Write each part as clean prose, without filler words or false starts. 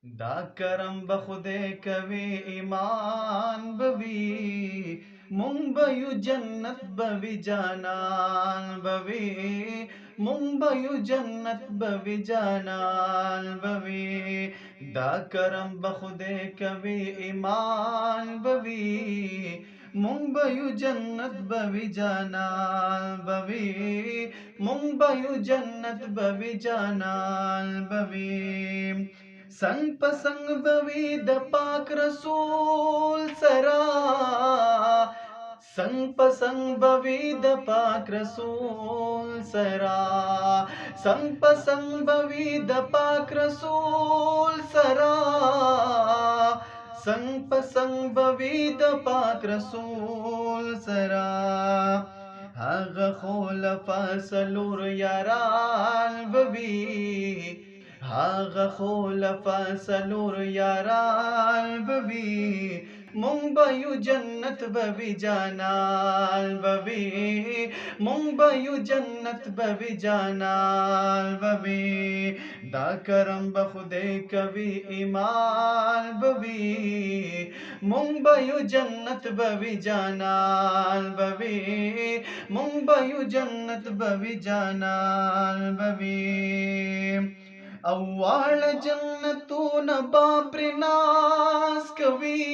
دا کرم بخدای کوي ایمان بوي مونږ به یو جنت بوي جانان بوي مونږ به یو جنت بوي جانان بوي دا کرم بخدای کوي ایمان بوي مونږ به یو جنت بوي جانان بوي مونږ به یو جنت بوي جانان بوي संग पसंग बवी द पाक रसूल सरा संग पसंग बवी द पाक रसूल सरा संग पसंग बवी द पाक रसूल सरा संग पसंग बवी द पाक रसूल सरा هغه خلفا سلور یاران بوي هغه خلفا سلور یاران بوي مونږ به یو جنت بوي جانان بوي مونږ به یو جنت بوي جانان بوي دا کرم به خدای کوي ایمان بوي مونږ به یو جنت بوي جانان بوي مونږ به یو جنت بوي جانان بوي او واړه جنتونه با پر ناز کوي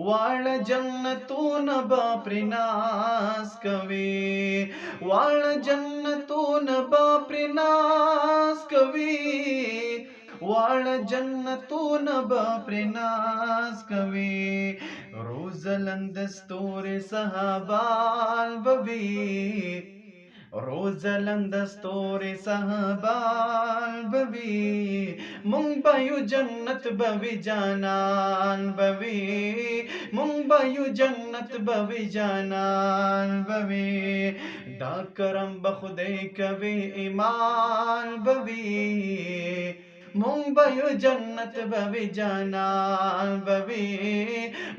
واړه جنتونه با پر ناز کوي واړه جنتونه با پر ناز کوي واړه جنتونه با پر ناز کوي روز لند ستوري صحابان بوي روز لند ستوري صحابان بوي مونږ به یو جنت بوي جانان بوي مونږ به یو جنت بوي جانان بوي دا کرم به خدای کوي ایمان بوي مونږ به یو جنت بوي جانان بوي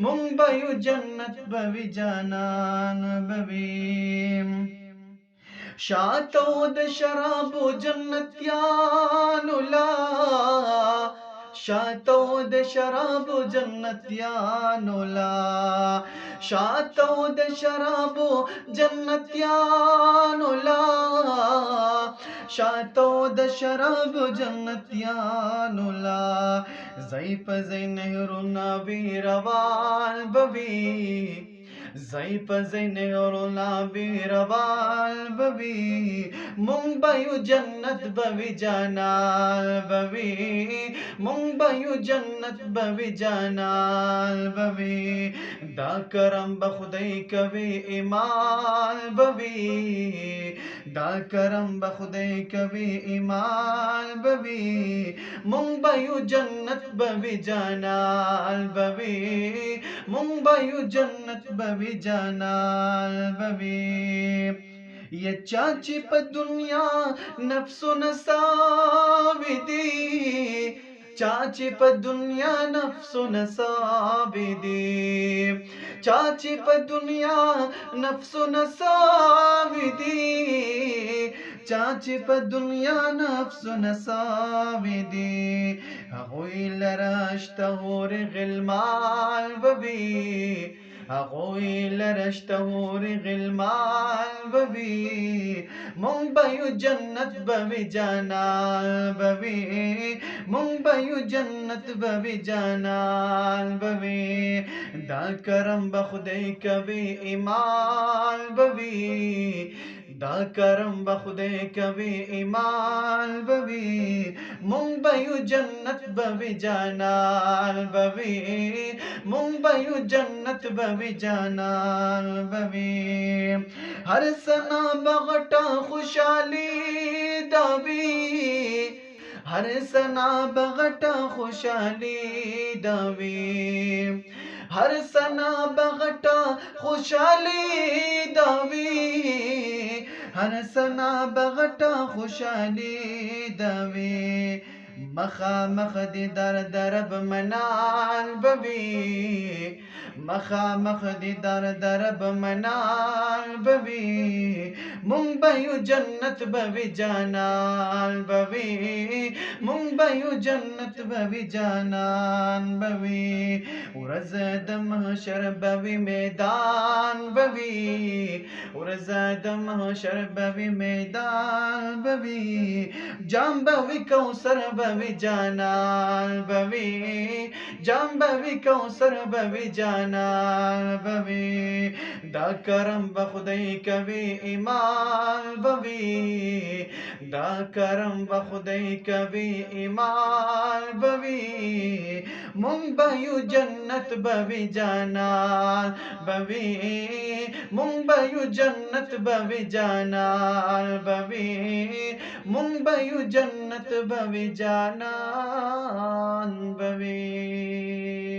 مونږ به یو جنت بوي جانان بوي شاتو د شرابو جنتیانو لا شاتو د شرابو جنتیانو لا شاتو د شرابو جنتیانو لا شاتو د شرابو جنتیانو لا زئی په زئی نهرونه وی روان بوي زئی په زئی نهرونه وی روان بوي مونږ به یو جنت بوي جانان بوي مونږ به یو جنت بوي جانان بوي دا کرم به خدای کوي ایمان بوي دا کرم به خدای کوي ایمان بوي مونږ به یو جنت بوي جانان بوي مونږ به یو جنت بوي جانان بوي یا چاچی په دنیا نفسو نساوی دی چاچی په دنیا نفسو نساوی دی چاچی په دنیا نفسو نساوی دی چاچی په دنیا نفسو نساوی دی هغوی لراشته هور غلمان بوي هغوی لرشته هور غلمان بوي مونږ به یو جنت بوي جانان بوي مونږ به یو جنت بوي جانان بوي دا کرم به خدای کوي ایمان بوي دا کرم به خدای کوي ایمان بوي مونږ به یو جنت بوي جانان بوي مونږ به یو جنت بوي جانان بوي هر سنا بغټه خوشالي داوي هر سنا بغټه خوشالي داوي هر سنا بغټه خوشالي داوي هر سنا بغټه خوشالي داوي مخا مخ دي در درب منال بوي مخامخ دی درب منال بوی منبیو جنت بوی جانان بوی منبیو جنت بوی جانان بوی ورځ د محشر بوی میدان بوی ورځ د محشر بوی میدان بوی جام بوی کوثر بوی جانان بوی جام بوی کوثر بوی جانان بوی دا کرم بخدای کوي ایمان بوی دا کرم بخدای کوي ایمان بوی مونږ به یو جنت بوی جانان بوی مونږ به یو جنت بوی جانان بوی مونږ به یو جنت بوی جانان بوی